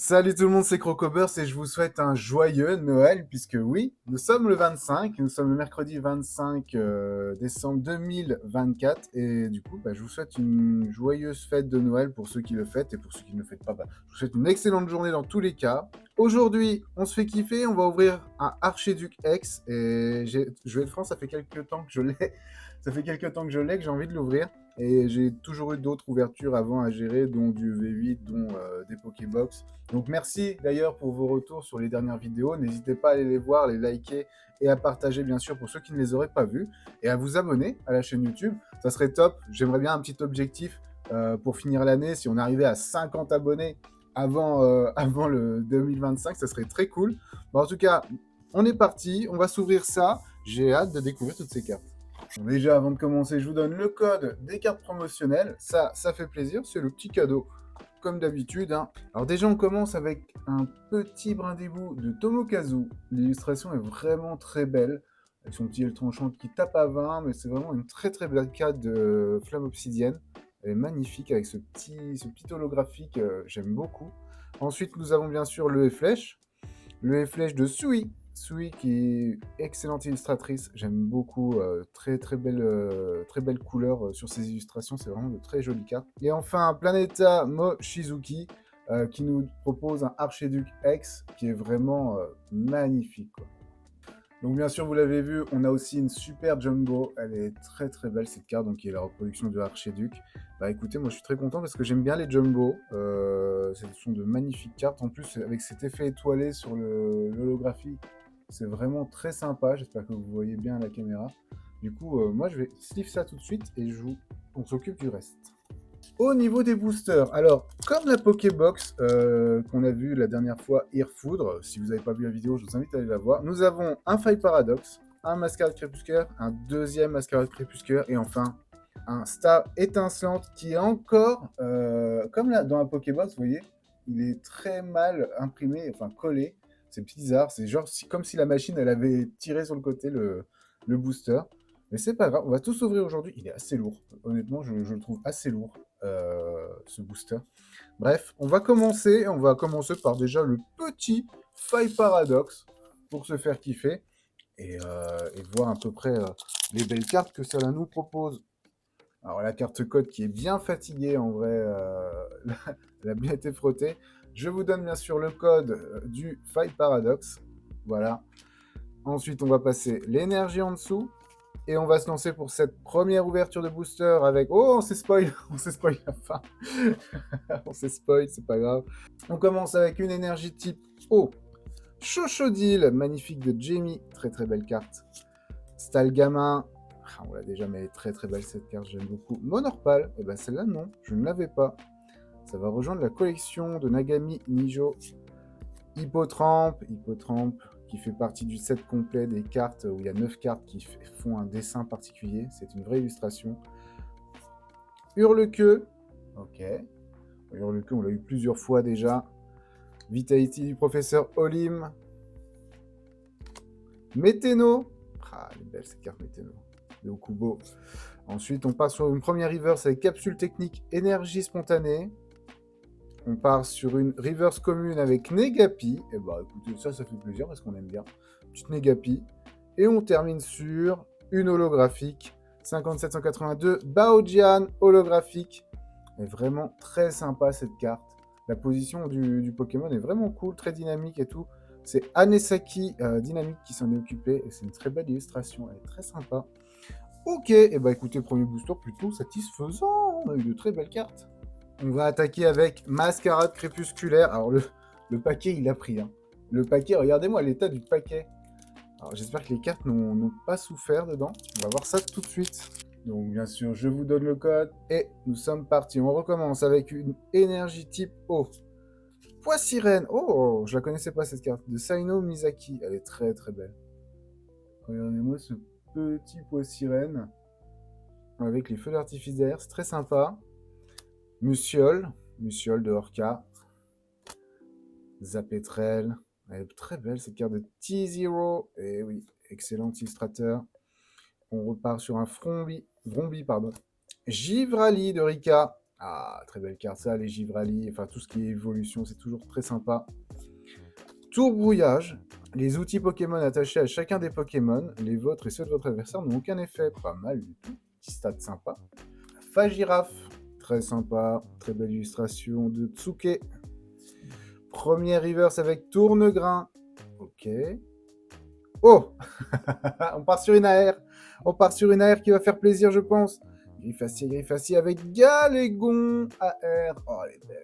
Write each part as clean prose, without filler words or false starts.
Salut tout le monde, c'est Crocobers et je vous souhaite un joyeux Noël puisque oui, nous sommes le 25, nous sommes le mercredi 25 décembre 2024 et du coup, je vous souhaite une joyeuse fête de Noël pour ceux qui le fêtent et pour ceux qui ne le fêtent pas, je vous souhaite une excellente journée dans tous les cas. Aujourd'hui, on se fait kiffer, on va ouvrir un Archiduc X et joué de France, ça fait quelques temps que je l'ai, ça fait quelques temps que je l'ai, que j'ai envie de l'ouvrir. Et j'ai toujours eu d'autres ouvertures avant à gérer, dont du V8, dont des Pokébox. Donc merci d'ailleurs pour vos retours sur les dernières vidéos. N'hésitez pas à aller les voir, les liker et à partager bien sûr pour ceux qui ne les auraient pas vus. Et à vous abonner à la chaîne YouTube. Ça serait top. J'aimerais bien un petit objectif pour finir l'année. Si on arrivait à 50 abonnés avant le 2025, ça serait très cool. Bon, en tout cas, on est parti. On va s'ouvrir ça. J'ai hâte de découvrir toutes ces cartes. Bon, déjà, avant de commencer, je vous donne le code des cartes promotionnelles. Ça fait plaisir. C'est le petit cadeau comme d'habitude. Hein. Alors déjà, on commence avec un petit brindibou de Tomokazu. L'illustration est vraiment très belle, avec son petit aile tranchante qui tape à 20, mais c'est vraiment une très très belle carte de flamme obsidienne. Elle est magnifique avec ce petit holographique, j'aime beaucoup. Ensuite, nous avons bien sûr le Flèche. Le Flèche de Sui. Sui qui est excellente illustratrice, j'aime beaucoup, très belle couleur sur ses illustrations, c'est vraiment de très jolies cartes. Et enfin, Planeta Mochizuki qui nous propose un Archiduc X qui est vraiment magnifique, quoi. Donc bien sûr, vous l'avez vu, on a aussi une super Jumbo, elle est très très belle cette carte, donc qui est la reproduction de Archiduc. Bah écoutez, moi je suis très content parce que j'aime bien les Jumbo, ce sont de magnifiques cartes, en plus avec cet effet étoilé sur l'holographie, c'est vraiment très sympa, j'espère que vous voyez bien à la caméra. Du coup, moi je vais sleeve ça tout de suite et on s'occupe du reste. Au niveau des boosters, alors, comme la Pokébox qu'on a vu la dernière fois, Irfoudre, si vous n'avez pas vu la vidéo, je vous invite à aller la voir. Nous avons un Faille Paradox, un Mascarade Crépusculaire, un deuxième Mascarade Crépusculaire, et enfin, un Star Étincelante qui est encore, comme dans la Pokébox, vous voyez, il est très mal imprimé, enfin collé. C'est bizarre, c'est genre comme si la machine, elle avait tiré sur le côté le booster. Mais c'est pas grave, on va tous ouvrir aujourd'hui. Il est assez lourd. Honnêtement, je le trouve assez lourd, ce booster. Bref, on va commencer par déjà le petit Faille Paradox pour se faire kiffer et voir à peu près les belles cartes que ça nous propose. Alors la carte code qui est bien fatiguée en vrai, elle a bien été frottée. Je vous donne bien sûr le code du Faille Paradox. Voilà. Ensuite, on va passer l'énergie en dessous. Et on va se lancer pour cette première ouverture de booster avec... Oh, on s'est spoil on s'est spoil la fin. On s'est spoil, c'est pas grave. On commence avec une énergie type eau. Chochodile, magnifique de Jamie, très très belle carte. Stalgamin, on l'a déjà, mais elle est très très belle cette carte, j'aime beaucoup. Monorpal, et ben celle-là non, je ne l'avais pas. Ça va rejoindre la collection de Nagami Nijo. Hippotrampe qui fait partie du set complet des cartes où il y a 9 cartes qui font un dessin particulier. C'est une vraie illustration. Hurlequeue. Ok. Hurlequeue, on l'a eu plusieurs fois déjà. Vitality du professeur Olim. Météno. Ah, elle est belle cette carte Météno. De Okubo. Ensuite, on passe sur une première reverse avec capsule technique énergie spontanée. On part sur une reverse commune avec Negapi. Et bah écoutez, ça fait plaisir parce qu'on aime bien. Petite Negapi. Et on termine sur une holographique. 5782 Baojian holographique. Elle est vraiment très sympa cette carte. La position du Pokémon est vraiment cool, très dynamique et tout. C'est Anesaki Dynamique qui s'en est occupé. Et c'est une très belle illustration. Elle est très sympa. Ok, et bah écoutez, premier booster plutôt satisfaisant. On a eu de très belles cartes. On va attaquer avec Mascarade Crépusculaire. Alors, le paquet, il a pris. Hein. Le paquet, regardez-moi l'état du paquet. Alors, j'espère que les cartes n'ont pas souffert dedans. On va voir ça tout de suite. Donc, bien sûr, je vous donne le code. Et nous sommes partis. On recommence avec une énergie type eau. Poids sirène. Oh, je la connaissais pas cette carte. De Saino Misaki. Elle est très très belle. Regardez-moi ce petit poids sirène. Avec les feux d'artifice derrière. C'est très sympa. Musiole de Orca. Zapetrel. Elle est très belle cette carte de T0. Et oui, excellent illustrateur. On repart sur un Vrombi, pardon. Givrali de Rika. Ah, très belle carte, ça, les Givrali, enfin tout ce qui est évolution, c'est toujours très sympa. Tour brouillage. Les outils Pokémon attachés à chacun des Pokémon, les vôtres et ceux de votre adversaire, n'ont aucun effet. Pas mal du tout. Petit stat sympa. Fagiraf. Très sympa. Très belle illustration de Tsuke. Premier reverse avec tourne-grain. Ok. Oh On part sur une AR. On part sur une AR qui va faire plaisir, je pense. Griffacier avec Galégon AR. Oh, elle est belle.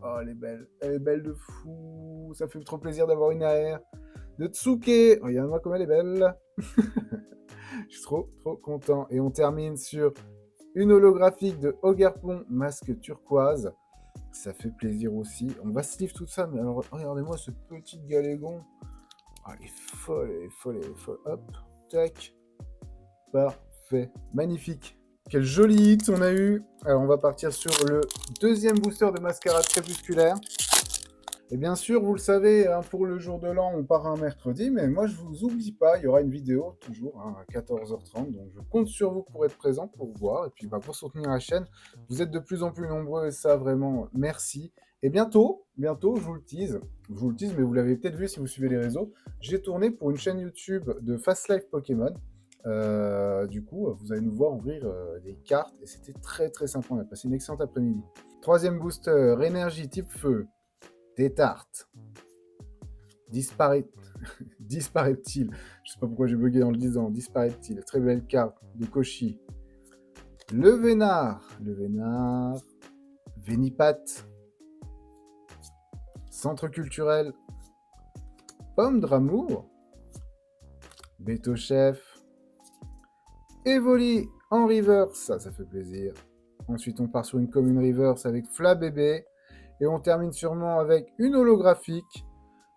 Oh, elle est belle. Elle est belle de fou. Ça fait trop plaisir d'avoir une AR. De Tsuke. Regarde-moi comme elle est belle. Je suis trop content. Et on termine sur une holographique de Ogerpon, masque turquoise. Ça fait plaisir aussi. On va sleeve tout ça, mais alors regardez-moi ce petit Galégon. Oh, elle est folle, elle est folle, elle est folle. Hop, tac. Parfait. Magnifique. Quel joli hit on a eu. Alors on va partir sur le deuxième booster de Mascarade Crépusculaire. Et bien sûr, vous le savez, hein, pour le jour de l'an, on part un mercredi, mais moi je vous oublie pas, il y aura une vidéo toujours hein, à 14h30, donc je compte sur vous pour être présent, pour voir, et puis bah, pour soutenir la chaîne. Vous êtes de plus en plus nombreux, et ça vraiment, merci. Et bientôt, je vous le tease, mais vous l'avez peut-être vu si vous suivez les réseaux, j'ai tourné pour une chaîne YouTube de Fast Life Pokémon. Du coup, vous allez nous voir ouvrir des cartes, et c'était très sympa, on a passé une excellente après-midi. Troisième booster, énergie type feu. Des tartes. Disparaît-il. Je sais pas pourquoi j'ai bugué en le disant. Disparaît-il. Très belle carte de Koshi. Le Vénard. Vénipat. Centre culturel. Pomme d'amour. Beto Chef. Evoli en reverse. Ça fait plaisir. Ensuite, on part sur une commune reverse avec Fla Bébé. Et on termine sûrement avec une holographique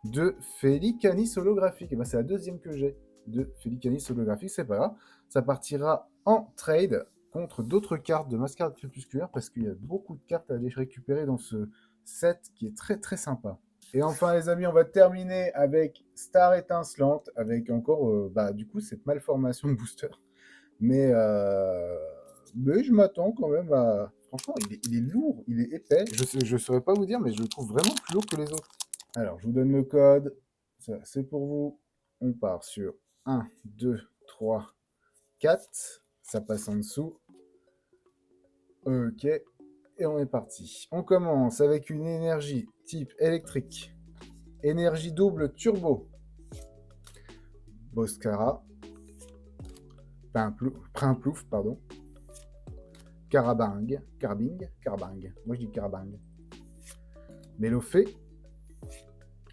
de Félicanis holographique. Et ben c'est la deuxième que j'ai de Félicanis holographique, c'est pas grave. Ça partira en trade contre d'autres cartes de Mascarade Crépusculaire parce qu'il y a beaucoup de cartes à aller récupérer dans ce set qui est très sympa. Et enfin les amis, on va terminer avec Star Étincelante, avec encore du coup cette malformation de booster. Mais je m'attends quand même à... Franchement, il est lourd, il est épais. Je ne saurais pas vous dire, mais je le trouve vraiment plus lourd que les autres. Alors, je vous donne le code. Ça, c'est pour vous. On part sur 1, 2, 3, 4. Ça passe en dessous. Ok. Et on est parti. On commence avec une énergie type électrique. Énergie double turbo. Boscara. Primplouf, pardon. Carabing. Moi je dis Carabing. Mélofée.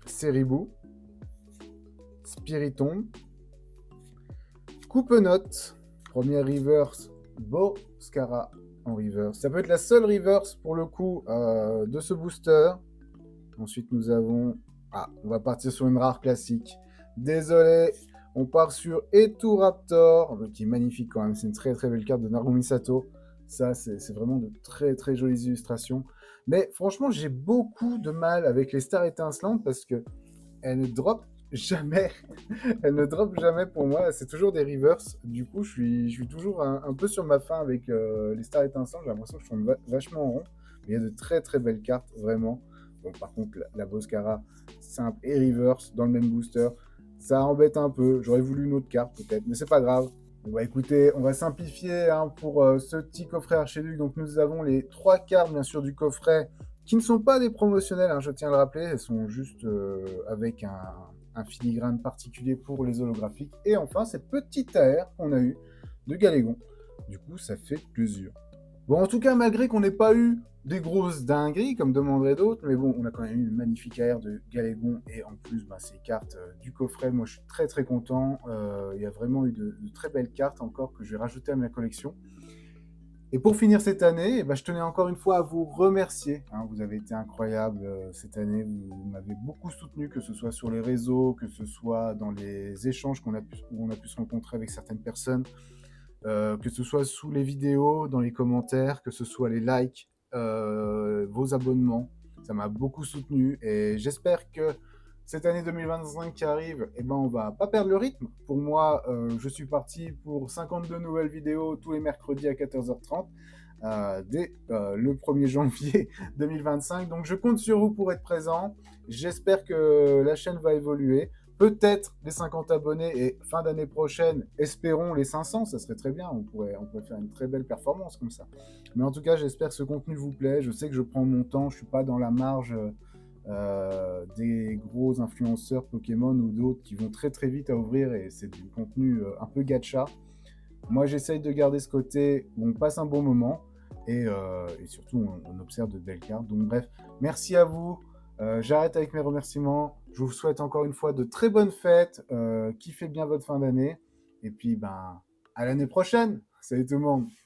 Ceribou. Spiritomb. Coupenote. Première reverse. Boscara en reverse. Ça peut être la seule reverse pour le coup de ce booster. Ensuite nous avons... Ah, on va partir sur une rare classique. Désolé. On part sur Eturaptor, qui est magnifique quand même. C'est une très belle carte de Narumi Sato. Ça, c'est vraiment de très jolies illustrations. Mais franchement, j'ai beaucoup de mal avec les stars étincelantes parce que elles ne drop jamais. Elles ne drop jamais pour moi. C'est toujours des reverse. Du coup, je suis toujours un peu sur ma faim avec les stars étincelantes. J'ai l'impression que je tourne vachement en rond. Mais il y a de très belles cartes, vraiment. Bon, par contre, la Boscara, simple et reverse dans le même booster. Ça embête un peu. J'aurais voulu une autre carte peut-être, mais c'est pas grave. Bon, bah, écoutez, on va simplifier hein, pour ce petit coffret Archiduc. Donc nous avons les 3 cartes bien sûr du coffret qui ne sont pas des promotionnels, hein, je tiens à le rappeler. Elles sont juste avec un filigrane particulier pour les holographiques. Et enfin, cette petite AR qu'on a eu de Galégon. Du coup, ça fait plaisir. Bon, en tout cas, malgré qu'on n'ait pas eu des grosses dingueries, comme demanderaient d'autres, mais bon, on a quand même eu une magnifique AR de Galégon, et en plus, ces cartes du coffret, moi je suis très content. Il y a vraiment eu de très belles cartes encore que je vais rajouter à ma collection. Et pour finir cette année, je tenais encore une fois à vous remercier. Hein, vous avez été incroyables cette année, vous m'avez beaucoup soutenu, que ce soit sur les réseaux, que ce soit dans les échanges où on a pu se rencontrer avec certaines personnes. Que ce soit sous les vidéos, dans les commentaires, que ce soit les likes, vos abonnements. Ça m'a beaucoup soutenu et j'espère que cette année 2025 qui arrive, on va pas perdre le rythme. Pour moi, je suis parti pour 52 nouvelles vidéos tous les mercredis à 14h30. dès le 1er janvier 2025. Donc je compte sur vous pour être présent. J'espère que la chaîne va évoluer. Peut-être les 50 abonnés et fin d'année prochaine, espérons les 500, ça serait très bien. On pourrait faire une très belle performance comme ça. Mais en tout cas, j'espère que ce contenu vous plaît. Je sais que je prends mon temps, je ne suis pas dans la marge des gros influenceurs Pokémon ou d'autres qui vont très très vite à ouvrir et c'est du contenu un peu gacha. Moi, j'essaye de garder ce côté où on passe un bon moment et surtout, on observe de belles cartes. Donc, bref, merci à vous. J'arrête avec mes remerciements. Je vous souhaite encore une fois de très bonnes fêtes. Kiffez bien votre fin d'année. Et puis, ben, à l'année prochaine. Salut tout le monde.